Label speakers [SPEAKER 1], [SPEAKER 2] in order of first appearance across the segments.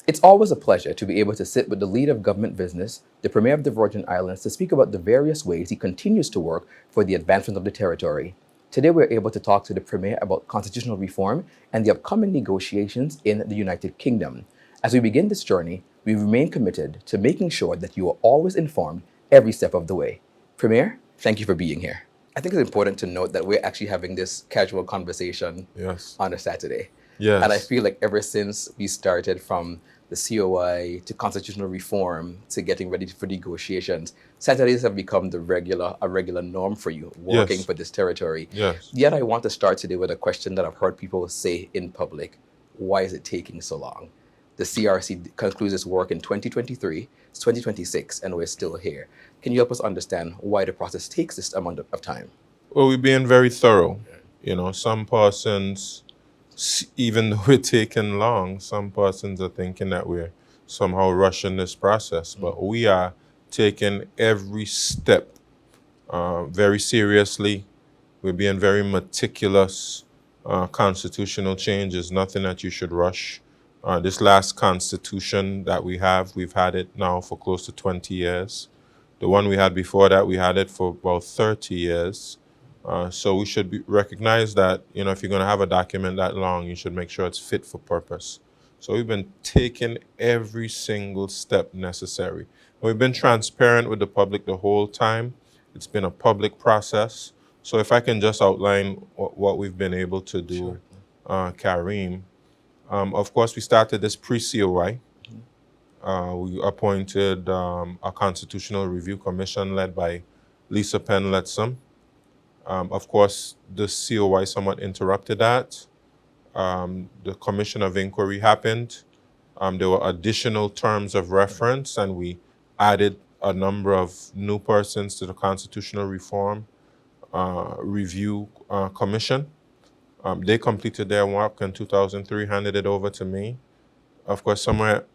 [SPEAKER 1] It's always a pleasure to be able to sit with the leader of government business, the Premier of the Virgin Islands, to speak about the various ways he continues to work for the advancement of the territory. Today, we're able to talk to the Premier about constitutional reform and the upcoming negotiations in the United Kingdom. As we begin this journey, we remain committed to making sure that you are always informed every step of the way. Premier, thank you for being here. I think it's important to note that we're actually having this casual conversation
[SPEAKER 2] Yes.
[SPEAKER 1] on a Saturday. And I
[SPEAKER 2] Yes.
[SPEAKER 1] feel like ever since we started from the COI to constitutional reform to getting ready for negotiations, Saturdays have become a regular norm for you working
[SPEAKER 2] Yes.
[SPEAKER 1] for this territory.
[SPEAKER 2] Yes.
[SPEAKER 1] Yet I want to start today with a question that I've heard people say in public. Why is it taking so long? The CRC concludes its work in 2023, it's 2026, and we're still here. Can you help us understand why the process takes this amount of time?
[SPEAKER 2] Well, we're being very thorough. Some persons, even though we're taking long, some persons are thinking that we're somehow rushing this process. But we are taking every step very seriously. We're being very meticulous. Constitutional change is nothing that you should rush. This last constitution that we've had it now for close to 20 years. The one we had before that, we had it for about 30 years. So we should recognize that, if you're going to have a document that long, you should make sure it's fit for purpose. So we've been taking every single step necessary. We've been transparent with the public the whole time. It's been a public process. So if I can just outline what we've been able to do, Kareem. Of course, we started this pre-COI. We appointed a constitutional review commission led by Lisa Penn-Lettsome. Of course, the COI somewhat interrupted that. The commission of inquiry happened. There were additional terms of reference, and we added a number of new persons to the Constitutional Reform Review Commission. They completed their work in 2003, handed it over to me. Of course, somewhere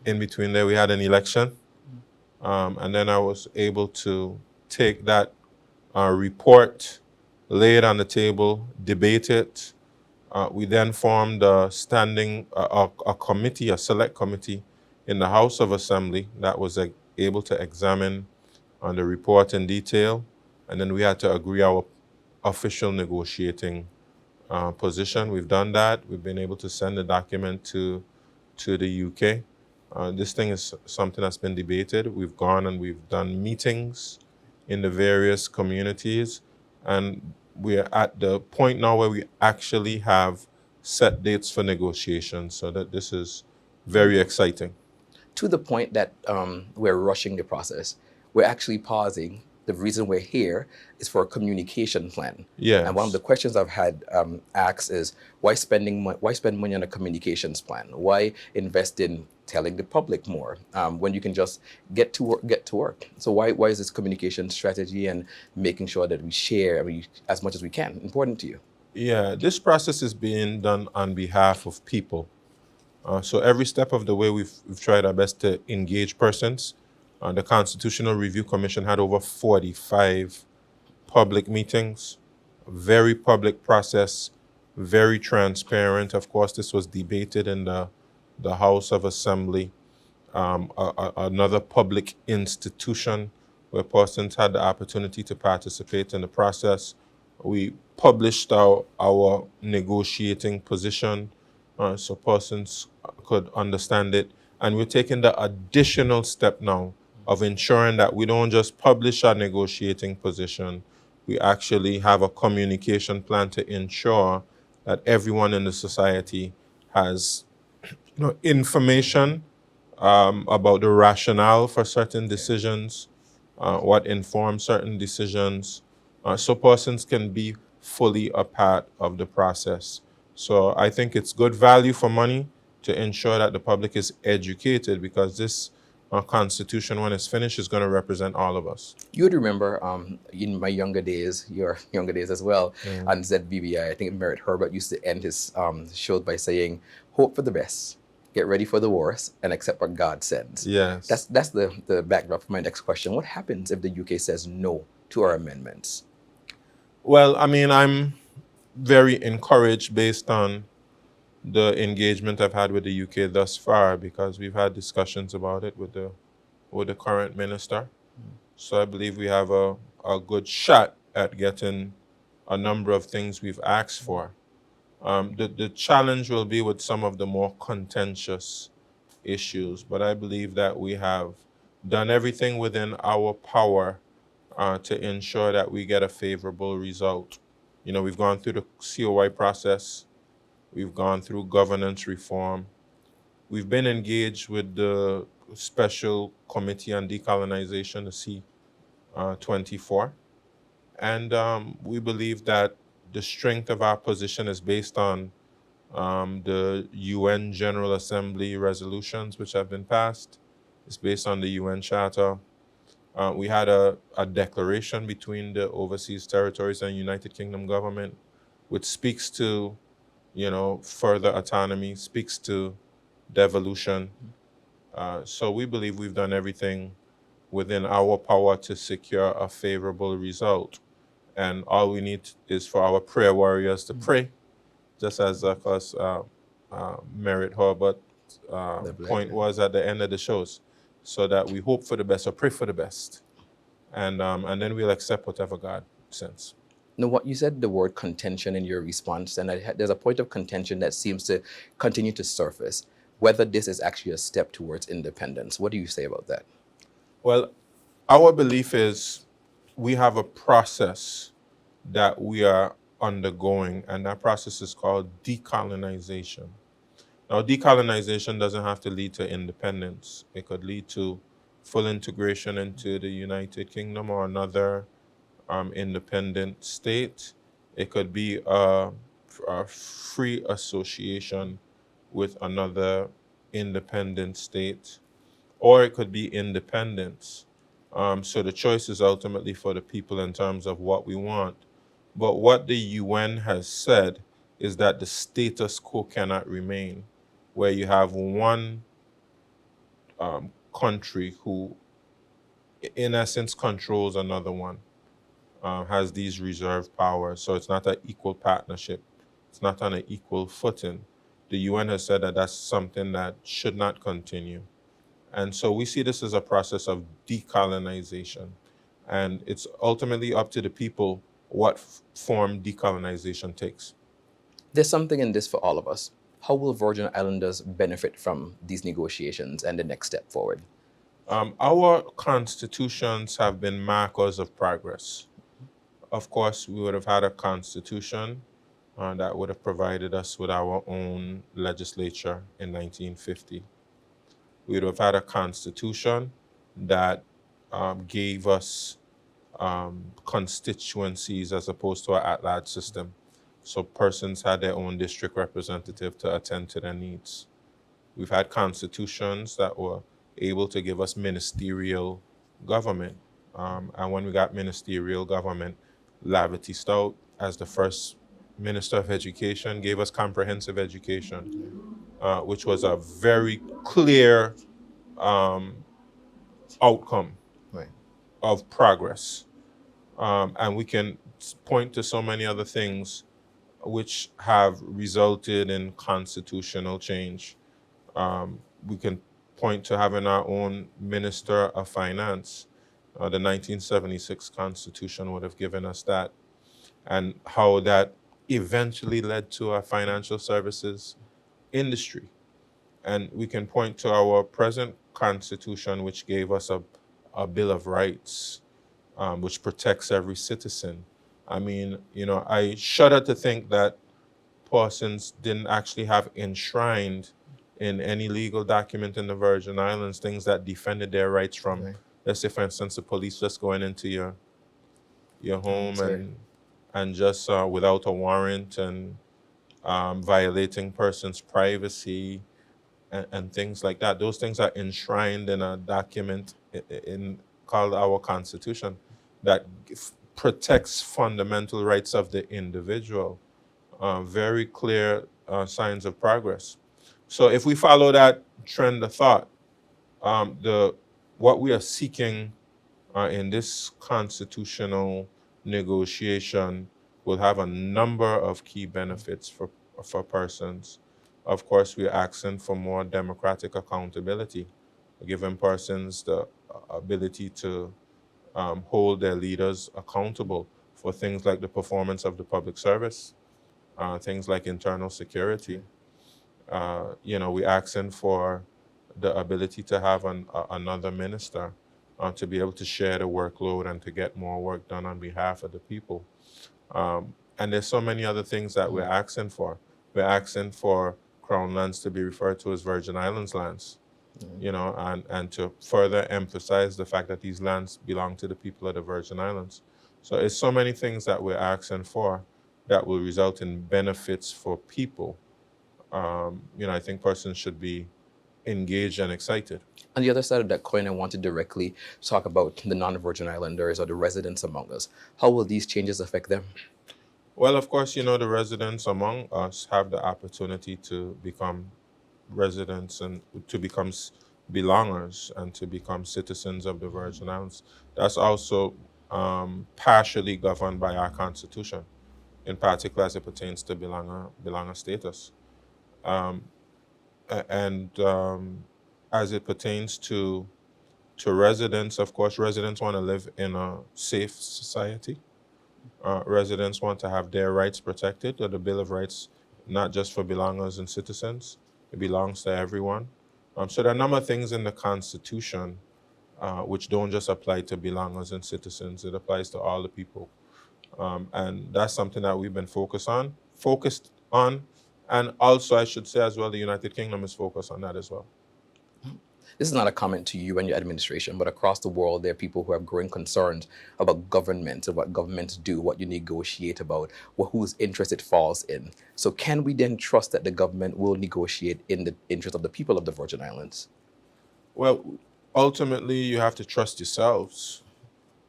[SPEAKER 2] in between there, we had an election. And then I was able to take that report, lay it on the table, debate it. We then formed a committee, a select committee in the House of Assembly that was able to examine on the report in detail. And then we had to agree our official negotiating position. We've done that. We've been able to send the document to the UK. This thing is something that's been debated. We've gone and we've done meetings in the various communities, and we're at the point now where we actually have set dates for negotiations, so that this is very exciting.
[SPEAKER 1] To the point that we're rushing the process, we're actually pausing. The reason we're here is for a communication plan.
[SPEAKER 2] Yes.
[SPEAKER 1] And one of the questions I've had asked is why spend money on a communications plan? Why invest in telling the public more when you can just get to work? So why is this communication strategy and making sure that we share as much as we can important to you?
[SPEAKER 2] Yeah, this process is being done on behalf of people. So every step of the way, we've tried our best to engage persons. The Constitutional Review Commission had over 45 public meetings, very public process, very transparent. Of course, this was debated in the House of Assembly, another public institution where persons had the opportunity to participate in the process. We published our negotiating position so persons could understand it. And we're taking the additional step now of ensuring that we don't just publish our negotiating position, we actually have a communication plan to ensure that everyone in the society has information about the rationale for certain decisions, what informs certain decisions, so persons can be fully a part of the process. So I think it's good value for money to ensure that the public is educated, because this Constitution, when it's finished, is going to represent all of us.
[SPEAKER 1] You would remember in my younger days, your younger days as well, on ZBBI, I think Merritt Herbert used to end his shows by saying, hope for the best, get ready for the worst, and accept what God sends.
[SPEAKER 2] Yes.
[SPEAKER 1] That's the backdrop for my next question. What happens if the UK says no to our amendments?
[SPEAKER 2] Well, I mean, I'm very encouraged based on the engagement I've had with the UK thus far, because we've had discussions about it with the current minister. So I believe we have a good shot at getting a number of things we've asked for. The challenge will be with some of the more contentious issues, but I believe that we have done everything within our power to ensure that we get a favorable result. You know, we've gone through the COI process, we've gone through governance reform, we've been engaged with the Special Committee on Decolonization, the C24, and we believe that the strength of our position is based on the UN General Assembly resolutions which have been passed. It's based on the UN Charter. We had a declaration between the overseas territories and United Kingdom government, which speaks to, you know, further autonomy, speaks to devolution. So we believe we've done everything within our power to secure a favorable result. And all we need is for our prayer warriors to pray, just as, of course, Merit Horvath point was at the end of the shows, so that we hope for the best or pray for the best, and then we'll accept whatever God sends.
[SPEAKER 1] Now, what you said the word contention in your response, and there's a point of contention that seems to continue to surface, whether this is actually a step towards independence. What do you say about that?
[SPEAKER 2] Well, our belief is we have a process that we are undergoing, and that process is called decolonization. Now, decolonization doesn't have to lead to independence. It could lead to full integration into the United Kingdom or another independent state. It could be a free association with another independent state, or it could be independence. So the choice is ultimately for the people in terms of what we want. But what the UN has said is that the status quo cannot remain, where you have one country who, in essence, controls another one, has these reserve powers. So it's not an equal partnership. It's not on an equal footing. The UN has said that that's something that should not continue. And so we see this as a process of decolonization. And it's ultimately up to the people what form decolonization takes.
[SPEAKER 1] There's something in this for all of us. How will Virgin Islanders benefit from these negotiations and the next step forward?
[SPEAKER 2] Our constitutions have been markers of progress. Of course, we would have had a constitution that would have provided us with our own legislature in 1950. We would have had a constitution that gave us constituencies as opposed to an at-large system. So persons had their own district representative to attend to their needs. We've had constitutions that were able to give us ministerial government. And when we got ministerial government, Lavity Stout, as the first Minister of Education, gave us comprehensive education, which was a very clear outcome
[SPEAKER 1] Right.
[SPEAKER 2] of progress. And we can point to so many other things which have resulted in constitutional change. We can point to having our own Minister of Finance. The 1976 Constitution would have given us that, and how that eventually led to a financial services industry. And we can point to our present Constitution, which gave us a Bill of Rights, which protects every citizen. I mean, you know, I shudder to think that persons didn't actually have enshrined in any legal document in the Virgin Islands things that defended their rights from,
[SPEAKER 1] Right.
[SPEAKER 2] let's say, for instance, the police just going into your home
[SPEAKER 1] Sorry.
[SPEAKER 2] and just without a warrant and violating persons' privacy and things like that. Those things are enshrined in a document in called our Constitution that protects fundamental rights of the individual. Very clear signs of progress. So if we follow that trend of thought, what we are seeking in this constitutional negotiation will have a number of key benefits for persons. Of course, we're asking for more democratic accountability, giving persons the ability to hold their leaders accountable for things like the performance of the public service, things like internal security. We're asking for the ability to have another minister to be able to share the workload and to get more work done on behalf of the people. And there's so many other things that we're asking for. We're asking for Crown lands to be referred to as Virgin Islands lands, and to further emphasize the fact that these lands belong to the people of the Virgin Islands. So it's so many things that we're asking for that will result in benefits for people. I think persons should be engaged and excited.
[SPEAKER 1] On the other side of that coin, I want to directly talk about the non-Virgin Islanders or the residents among us. How will these changes affect them?
[SPEAKER 2] Well, of course, the residents among us have the opportunity to become residents and to become belongers and to become citizens of the Virgin Islands. That's also partially governed by our Constitution, in particular as it pertains to belonger status. Um, and as it pertains to residents, of course, residents want to live in a safe society. Residents want to have their rights protected, or the Bill of Rights, not just for belongers and citizens, it belongs to everyone. So there are a number of things in the Constitution which don't just apply to belongers and citizens, it applies to all the people. And that's something that we've been focused on. And also, I should say as well, the United Kingdom is focused on that as well.
[SPEAKER 1] This is not a comment to you and your administration, but across the world, there are people who have growing concerns about government and what governments do, what you negotiate about, whose interest it falls in. So can we then trust that the government will negotiate in the interest of the people of the Virgin Islands?
[SPEAKER 2] Well, ultimately, you have to trust yourselves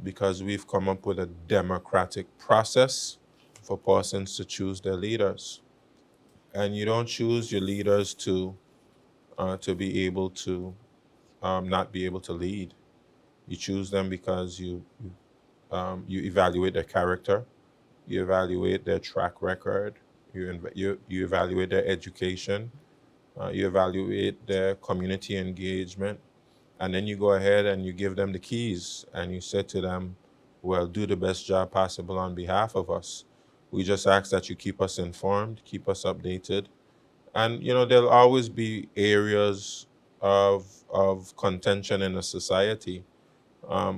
[SPEAKER 2] because we've come up with a democratic process for persons to choose their leaders. And you don't choose your leaders to be able to not be able to lead. You choose them because you evaluate their character, you evaluate their track record, you evaluate their education, you evaluate their community engagement, and then you go ahead and you give them the keys and you say to them, well, do the best job possible on behalf of us. We just ask that you keep us informed, keep us updated. And there'll always be areas of contention in a society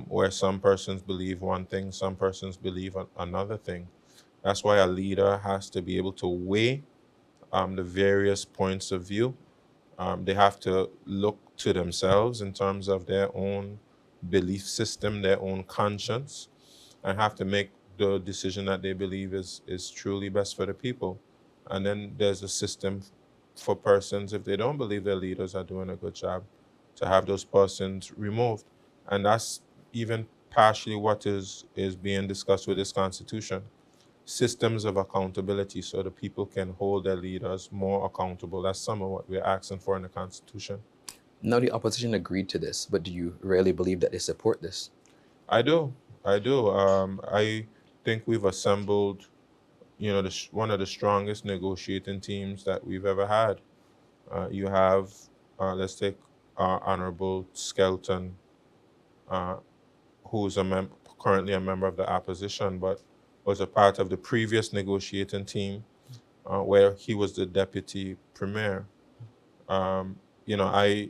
[SPEAKER 2] where some persons believe one thing, some persons believe another thing. That's why a leader has to be able to weigh the various points of view. They have to look to themselves in terms of their own belief system, their own conscience, and have to make the decision that they believe is truly best for the people. And then there's a system for persons, if they don't believe their leaders are doing a good job, to have those persons removed. And that's even partially what is being discussed with this constitution. Systems of accountability so the people can hold their leaders more accountable. That's some of what we're asking for in the constitution.
[SPEAKER 1] Now, the opposition agreed to this, but do you really believe that they support this?
[SPEAKER 2] I do. I think we've assembled one of the strongest negotiating teams that we've ever had. You have, let's take Honorable Skelton, who's currently a member of the opposition, but was a part of the previous negotiating team where he was the deputy premier. I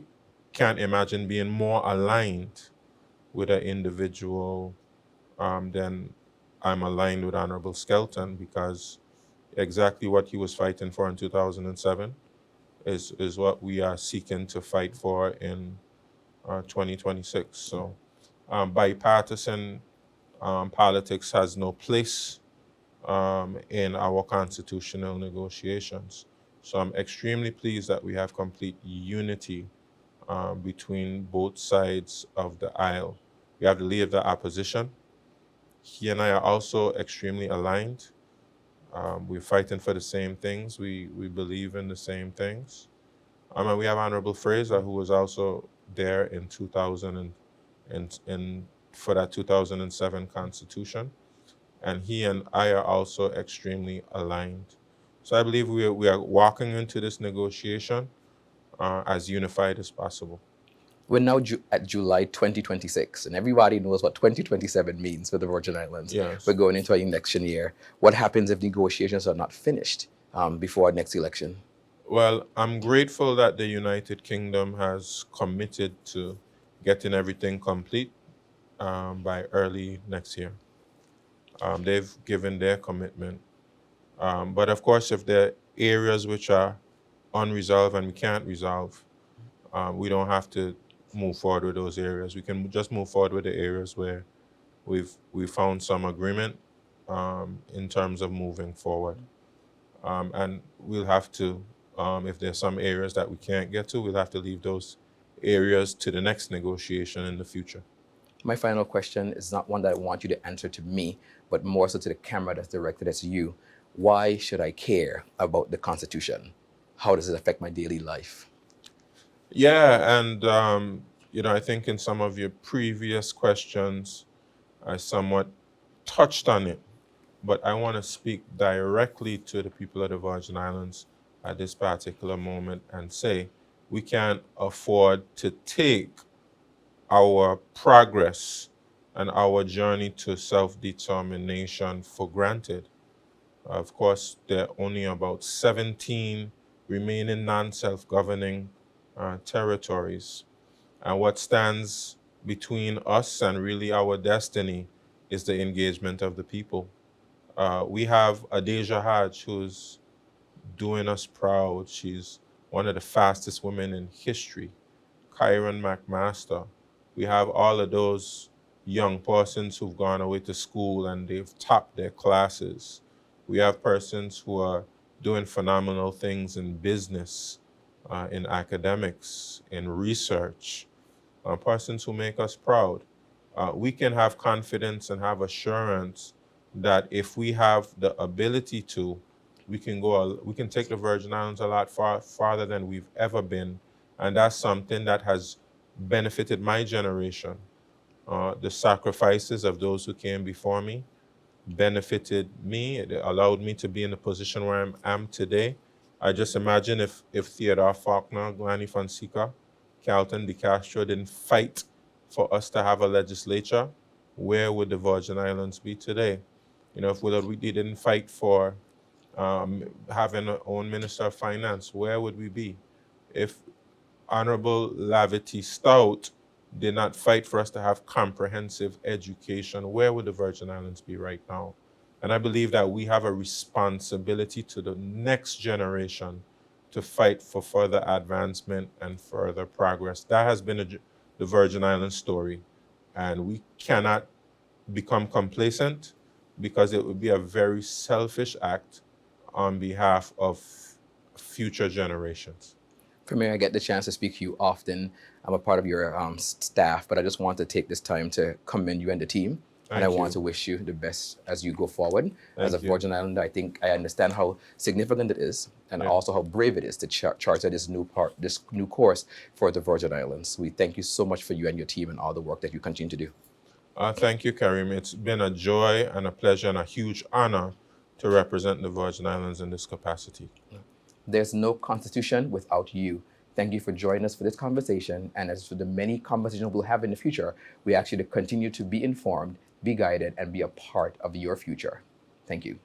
[SPEAKER 2] can't imagine being more aligned with an individual than I'm aligned with Honorable Skelton, because exactly what he was fighting for in 2007 is what we are seeking to fight for in 2026. So bipartisan politics has no place in our constitutional negotiations. So I'm extremely pleased that we have complete unity between both sides of the aisle. We have the leader of the opposition. He and I are also extremely aligned. We're fighting for the same things. We believe in the same things. And we have Honorable Fraser, who was also there in 2000 and for that 2007 Constitution. And he and I are also extremely aligned. So I believe we are walking into this negotiation as unified as possible.
[SPEAKER 1] We're now at July 2026, and everybody knows what 2027 means for the Virgin Islands.
[SPEAKER 2] Yes.
[SPEAKER 1] We're going into an election year. What happens if negotiations are not finished before our next election?
[SPEAKER 2] Well, I'm grateful that the United Kingdom has committed to getting everything complete by early next year. They've given their commitment. But of course, if there are areas which are unresolved and we can't resolve, we don't have to move forward with those areas. We can just move forward with the areas where we've found some agreement in terms of moving forward. And we'll have to, if there's some areas that we can't get to, we'll have to leave those areas to the next negotiation in the future.
[SPEAKER 1] My final question is not one that I want you to answer to me, but more so to the camera that's directed at you. Why should I care about the Constitution? How does it affect my daily life?
[SPEAKER 2] Yeah, and I think in some of your previous questions, I somewhat touched on it, but I want to speak directly to the people of the Virgin Islands at this particular moment and say we can't afford to take our progress and our journey to self-determination for granted. Of course, there are only about 17 remaining non-self-governing territories. And what stands between us and really our destiny is the engagement of the people. We have Adeja Hajj, who's doing us proud. She's one of the fastest women in history. Kyron McMaster. We have all of those young persons who've gone away to school and they've topped their classes. We have persons who are doing phenomenal things in business, in academics, in research, persons who make us proud. We can have confidence and have assurance that if we have the ability to, we can take the Virgin Islands a lot farther than we've ever been. And that's something that has benefited my generation. The sacrifices of those who came before me benefited me. It allowed me to be in the position where I am today. I just imagine if Theodore Faulkner, Glennie Fonseca, Carlton de Castro didn't fight for us to have a legislature, where would the Virgin Islands be today? If Willard Wheatley didn't fight for having our own Minister of Finance, where would we be? If Honorable Lavity Stout did not fight for us to have comprehensive education, where would the Virgin Islands be right now? And I believe that we have a responsibility to the next generation to fight for further advancement and further progress. That has been the Virgin Islands story. And we cannot become complacent, because it would be a very selfish act on behalf of future generations.
[SPEAKER 1] Premier, I get the chance to speak to you often. I'm a part of your staff, but I just want to take this time to commend you and the team. And I want to wish you the best as you go forward. As a Virgin Islander, I think I understand how significant it is, and also how brave it is to charter this new course for the Virgin Islands. We thank you so much for you and your team and all the work that you continue to do.
[SPEAKER 2] Thank you, Karim. It's been a joy and a pleasure and a huge honor to represent the Virgin Islands in this capacity.
[SPEAKER 1] There's no Constitution without you. Thank you for joining us for this conversation. And as for the many conversations we'll have in the future, we ask you to continue to be informed, be guided, and be a part of your future. Thank you.